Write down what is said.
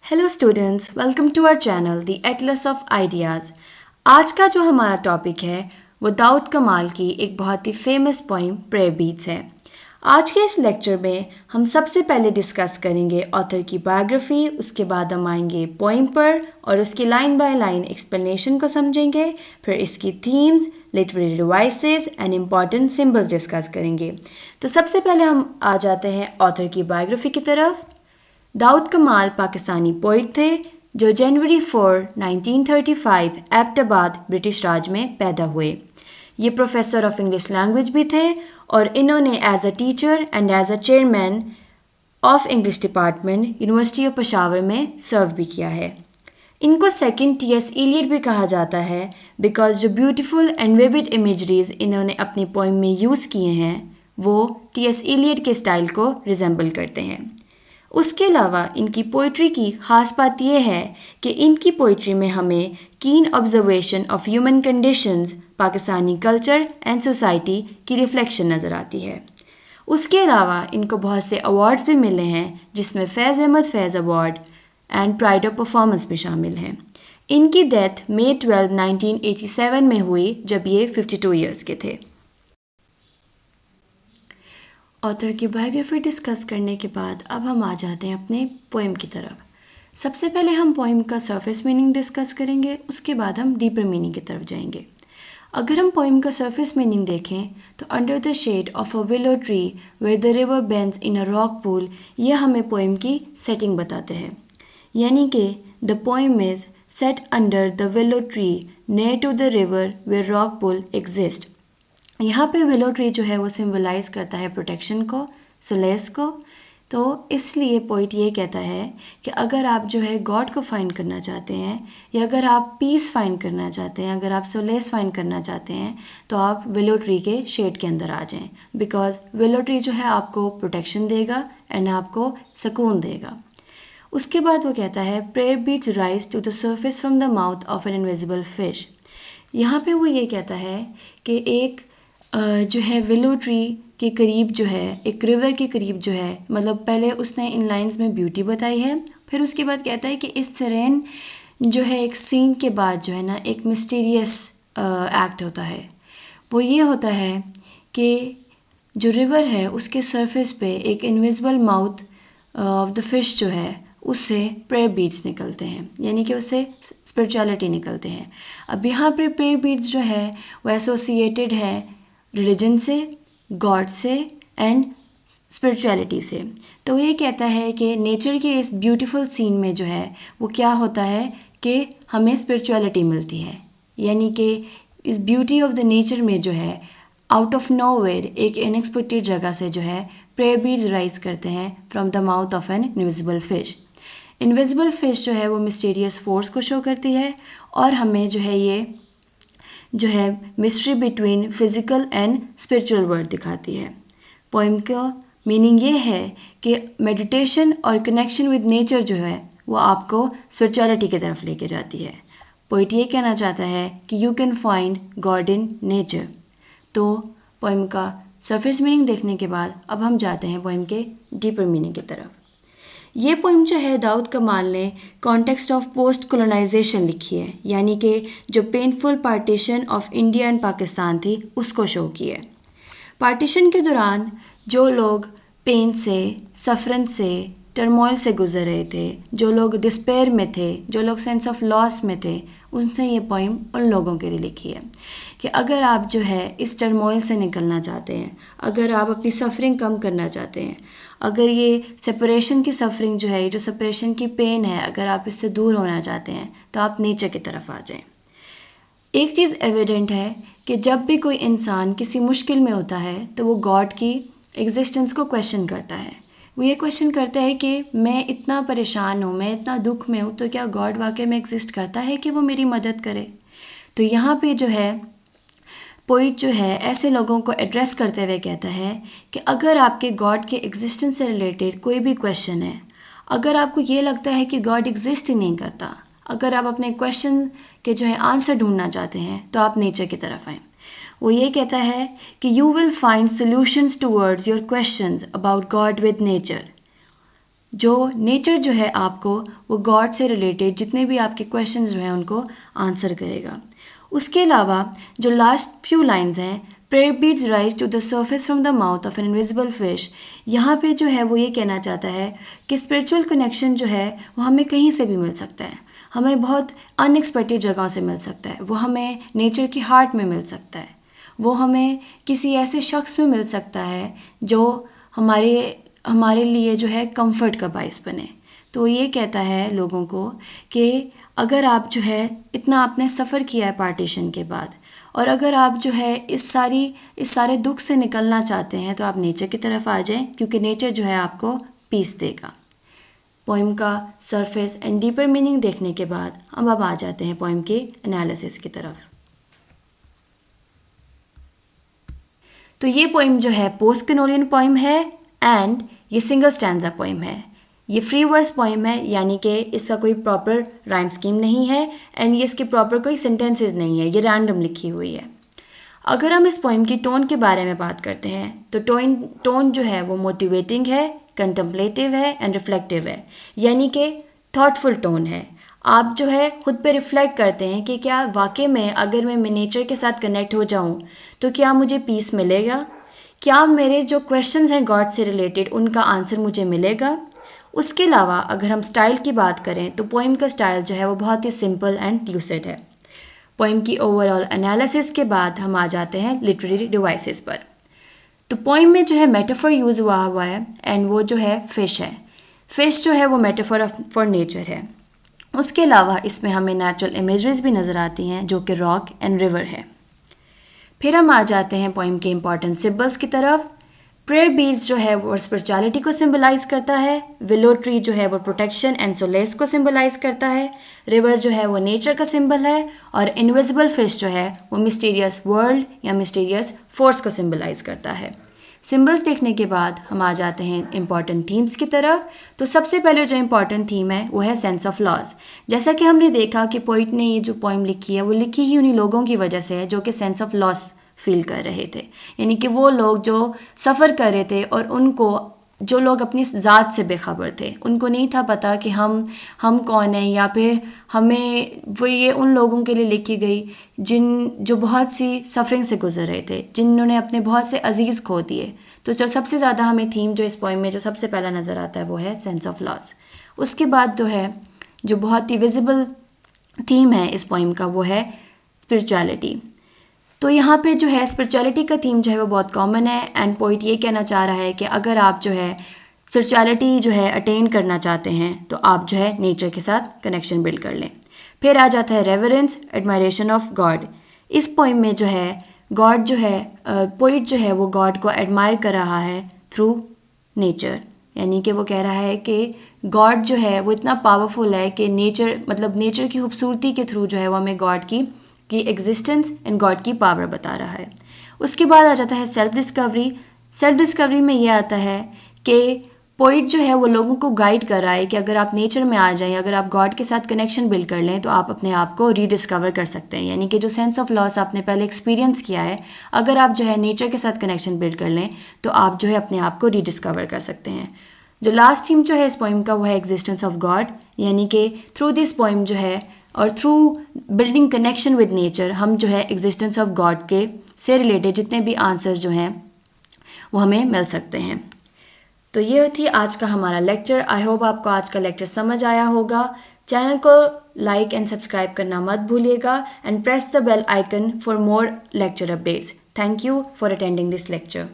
Hello students, welcome to our channel the Atlas of Ideas. आज का जो हमारा टॉपिक है वो दाऊद कमाल की एक बहुत ही फेमस पोइम प्रेयर बीट्स है। आज के इस लेक्चर में हम सबसे पहले डिस्कस करेंगे ऑथर की बायोग्राफी, उसके बाद हम आएंगे पोइम पर और उसकी लाइन बाय लाइन एक्सप्लेनेशन को समझेंगे, फिर इसकी themes, literary devices and important symbols discuss करेंगे। तो सबसे पहले हम आ जाते हैं ऑथर की बायोग्राफी की तरफ। दाऊद कमाल पाकिस्तानी पोइट थे जो जनवरी 4, 1935 एबटाबाद ब्रिटिश राज में पैदा हुए। ये प्रोफेसर ऑफ इंग्लिश लैंग्वेज भी थे और इन्होंने as a teacher and as a chairman of English department university of Peshawar में सर्व भी किया है। इनको सेकंड टी.एस. इलियट भी कहा जाता है बिकॉज जो ब्यूटीफुल एंड विविड इमेजरीज इन्होंने अपनी पोइम में यूज़ किए हैं वो टी.एस. इलियट के स्टाइल को रिजेंबल करते हैं। उसके अलावा इनकी पोइट्री की ख़ास बात यह है कि इनकी पोइट्री में हमें कीन observation of human conditions, Pakistani culture and society की रिफ्लेक्शन नज़र आती है। उसके अलावा इनको बहुत से अवार्ड्स भी मिले हैं जिसमें Faiz Ahmad Faiz award and pride of performance भी शामिल हैं। इनकी डेथ मई 12, 1987 में हुई जब ये 52 ईयर्स के थे। ऑथर की बायोग्राफी डिस्कस करने के बाद अब हम आ जाते हैं अपने पोइम की तरफ। सबसे पहले हम पोइम का सरफेस मीनिंग डिस्कस करेंगे, उसके बाद हम डीपर मीनिंग की तरफ जाएंगे। अगर हम पोइम का सरफेस मीनिंग देखें तो under the shade of a willow tree where the river bends in a rock pool, यह हमें पोइम की सेटिंग बताते हैं। यानी कि the poem is set under the willow tree near to the river where rock pool exist. यहाँ पे willow tree जो है वो सिंबलाइज करता है प्रोटेक्शन को, सोलेस को। तो इसलिए पोइट ये कहता है कि अगर आप जो है गॉड को फाइंड करना चाहते हैं या अगर आप पीस फाइंड करना चाहते हैं, अगर आप सोलेस फाइंड करना चाहते हैं तो आप विलो ट्री के शेड के अंदर आ जाएं, बिकॉज विलो ट्री जो है आपको प्रोटेक्शन देगा एंड आपको सुकून देगा। उसके बाद वो कहता है prayer beads rise to the surface from the mouth of an invisible fish. यहाँ पे वो ये कहता है कि एक जो है विलो ट्री के करीब जो है, एक रिवर के करीब जो है, मतलब पहले उसने इन लाइंस में ब्यूटी बताई है, फिर उसके बाद कहता है कि इस सरेन जो है एक सीन के बाद जो है ना एक मिस्टीरियस एक्ट होता है। वो ये होता है कि जो रिवर है उसके सरफेस पे एक invisible mouth of the fish जो है उससे प्रेयर बीड्स निकलते हैं, यानी कि उससे स्पिरिचुअलिटी निकलते हैं। अब यहाँ पे प्रेयर बीड्स जो है वो एसोसिएटेड है रिलीजन से, गॉड से एंड स्पिरिचुअलिटी से। तो वो ये कहता है कि नेचर के इस ब्यूटीफुल सीन में जो है वो क्या होता है कि हमें स्पिरिचुअलिटी मिलती है, यानी कि इस ब्यूटी ऑफ द नेचर में जो है आउट ऑफ नोवेयर एक अनएक्सपेक्टेड जगह से जो है प्रेयर बीड्स राइज करते हैं from the mouth of an invisible fish. Invisible fish जो है वो मिस्टीरियस फोर्स को शो करती है और हमें जो है ये जो है mystery between physical and spiritual world दिखाती है। पोइम का मीनिंग ये है कि मेडिटेशन और कनेक्शन विद नेचर जो है वो आपको स्पिरिचुअलिटी की तरफ लेके जाती है। पोइट ये कहना चाहता है कि you can find God in nature. तो पोइम का सरफेस मीनिंग देखने के बाद अब हम जाते हैं पोइम के डीपर मीनिंग की तरफ। ये पोइम जो है दाऊद कमाल ने कॉन्टेक्स्ट ऑफ पोस्ट कोलोनाइजेशन लिखी है, यानी कि जो painful partition of India and Pakistan थी उसको शो की है। पार्टीशन के दौरान जो लोग पेन से, सफरन से, टर्मोइल से गुजर रहे थे, जो लोग डिस्पेयर में थे, जो लोग सेंस ऑफ लॉस में थे, उनसे ये पोइम उन लोगों के लिए लिखी है कि अगर आप जो है इस टर्मोइल से निकलना चाहते हैं, अगर आप अपनी सफरिंग कम करना चाहते हैं, अगर ये सेपरेशन की सफरिंग जो है, ये जो सेपरेशन की पेन है, अगर आप इससे दूर होना चाहते हैं तो आप नेचर की तरफ आ जाएं। एक चीज़ एविडेंट है कि जब भी कोई इंसान किसी मुश्किल में होता है तो वो गॉड की एग्जिस्टेंस को क्वेश्चन करता है। वो ये क्वेश्चन करता है कि मैं इतना परेशान हूँ, मैं इतना दुख में हूँ, तो क्या गॉड वाकई में एग्जिस्ट करता है कि वो मेरी मदद करे। तो यहाँ पे जो है पोइट जो है ऐसे लोगों को एड्रेस करते हुए कहता है कि अगर आपके गॉड के एग्जिस्टेंस से रिलेटेड कोई भी क्वेश्चन है, अगर आपको ये लगता है कि गॉड एग्जिस्ट ही नहीं करता, अगर आप अपने क्वेश्चन के जो है आंसर ढूंढना चाहते हैं तो आप नेचर की तरफ आएँ। वो ये कहता है कि you will find solutions towards your questions about God with nature. जो नेचर जो है आपको वो गॉड से रिलेटेड जितने भी आपके क्वेश्चंस जो हैं उनको आंसर करेगा। उसके अलावा जो लास्ट फ्यू लाइंस हैं, prayer beads rise to the surface from the mouth of an invisible fish, यहाँ पे जो है वो ये कहना चाहता है कि स्पिरिचुअल कनेक्शन जो है वो हमें कहीं से भी मिल सकता है, हमें बहुत अनएक्सपेक्टेड जगह से मिल सकता है, वो हमें नेचर की हार्ट में मिल सकता है, वो हमें किसी ऐसे शख्स में मिल सकता है जो हमारे हमारे लिए जो है कंफर्ट का बायस बने। तो ये कहता है लोगों को कि अगर आप जो है इतना आपने सफ़र किया है पार्टीशन के बाद, और अगर आप जो है इस सारे दुख से निकलना चाहते हैं तो आप नेचर की तरफ आ जाएं, क्योंकि नेचर जो है आपको पीस देगा। पोइम का सरफेस एंड डीपर मीनिंग देखने के बाद अब आ जाते हैं पोइम के एनालिसिस की तरफ। तो ये पोइम जो है पोस्ट कैनोनियन पोइम है एंड ये सिंगल स्टैंजा पोइम है। ये फ्री वर्स पोइम है, यानी कि इसका कोई प्रॉपर राइम स्कीम नहीं है एंड ये इसके प्रॉपर कोई सेंटेंसेस नहीं है, ये रैंडम लिखी हुई है। अगर हम इस पोइम की टोन के बारे में बात करते हैं तो टोन जो है वो मोटिवेटिंग है, कंटेम्पलेटिव है एंड रिफ्लेक्टिव है, यानी कि थॉटफुल टोन है। आप जो है खुद पे रिफ्लेक्ट करते हैं कि क्या वाकई में अगर मैं नेचर के साथ कनेक्ट हो जाऊं तो क्या मुझे पीस मिलेगा, क्या मेरे जो क्वेश्चंस हैं गॉड से रिलेटेड उनका आंसर मुझे मिलेगा। उसके अलावा अगर हम स्टाइल की बात करें तो पोइम का स्टाइल जो है वो बहुत ही सिंपल एंड ल्यूसिड है। पोइम की ओवरऑल एनालिसिस के बाद हम आ जाते हैं लिटरेरी डिवाइसेस पर। तो पोइम में जो है मेटाफर यूज़ हुआ है एंड वो जो है फिश है। फिश जो है वो मेटाफर फॉर नेचर है। उसके अलावा इसमें हमें नेचुरल इमेजेस भी नज़र आती हैं जो कि रॉक एंड रिवर है। फिर हम आ जाते हैं पोइम के इंपॉर्टेंट सिंबल्स की तरफ। प्रेयर बीड्स जो है वो स्पिरिचुअलिटी को सिंबलाइज करता है। विलो ट्री जो है वो प्रोटेक्शन एंड सोलेस को सिंबलाइज करता है। रिवर जो है वो नेचर का सिंबल है। और इनविजिबल फिश जो है वो मिस्टीरियस वर्ल्ड या मिस्टीरियस फोर्स को सिंबलाइज करता है। सिंबल्स देखने के बाद हम आ जाते हैं इंपॉर्टेंट थीम्स की तरफ। तो सबसे पहले जो इंपॉर्टेंट थीम है वो है सेंस ऑफ लॉस। जैसा कि हमने देखा कि पोइट ने ये जो पोइम लिखी है वो लिखी ही उन्हीं लोगों की वजह से है जो कि सेंस ऑफ लॉस फील कर रहे थे, यानी कि वो लोग जो सफ़र कर रहे थे और उनको जो लोग अपनी ज़ात से बेखबर थे, उनको नहीं था पता कि हम कौन हैं, या फिर हमें वो ये उन लोगों के लिए लिखी गई जो बहुत सी सफरिंग से गुजर रहे थे, जिन्होंने अपने बहुत से अजीज़ खो दिए। तो जो सबसे ज़्यादा हमें थीम जो इस पोइम में जो सबसे पहला नज़र आता है वो है सेंस ऑफ लॉस। उसके बाद जो है जो बहुत ही विजिबल थीम है इस पोइम का वो है स्पिरिचुअलिटी। तो यहाँ पे जो है स्पिरिचुअलिटी का थीम जो है वो बहुत कॉमन है एंड पोइट ये कहना चाह रहा है कि अगर आप जो है स्पिरिचुअलिटी जो है अटेन करना चाहते हैं तो आप जो है नेचर के साथ कनेक्शन बिल्ड कर लें। फिर आ जाता है रेवरेंस एडमायरेशन ऑफ गॉड। इस पोइम में जो है गॉड जो है पोइट जो है वो गॉड को एडमायर कर रहा है थ्रू नेचर, यानी कि वो कह रहा है कि गॉड जो है वो इतना पावरफुल है कि नेचर की खूबसूरती के थ्रू जो है वो हमें गॉड की एग्जिस्टेंस एंड गॉड की पावर बता रहा है। उसके बाद आ जाता है सेल्फ डिस्कवरी। सेल्फ डिस्कवरी में ये आता है कि पोइट जो है वो लोगों को गाइड कर रहा है कि अगर आप नेचर में आ जाएं, अगर आप गॉड के साथ कनेक्शन बिल्ड कर लें तो आप अपने आप को रीडिस्कवर कर सकते हैं, यानी कि जो सेंस ऑफ लॉस आपने पहले एक्सपीरियंस किया है, अगर आप जो है नेचर के साथ कनेक्शन बिल्ड कर लें तो आप जो है अपने आप को रीडिस्कवर कर सकते हैं। जो लास्ट थीम जो है इस पोइम का वो है एग्जिस्टेंस ऑफ गॉड, यानी कि थ्रू दिस पोइम जो है और through building connection with nature हम जो है एग्जिस्टेंस ऑफ गॉड के से रिलेटेड जितने भी आंसर जो हैं वो हमें मिल सकते हैं। तो ये थी आज का हमारा लेक्चर। आई होप आपको आज का लेक्चर समझ आया होगा। चैनल को लाइक एंड सब्सक्राइब करना मत भूलिएगा and press the bell icon for more lecture updates. Thank you for attending this lecture.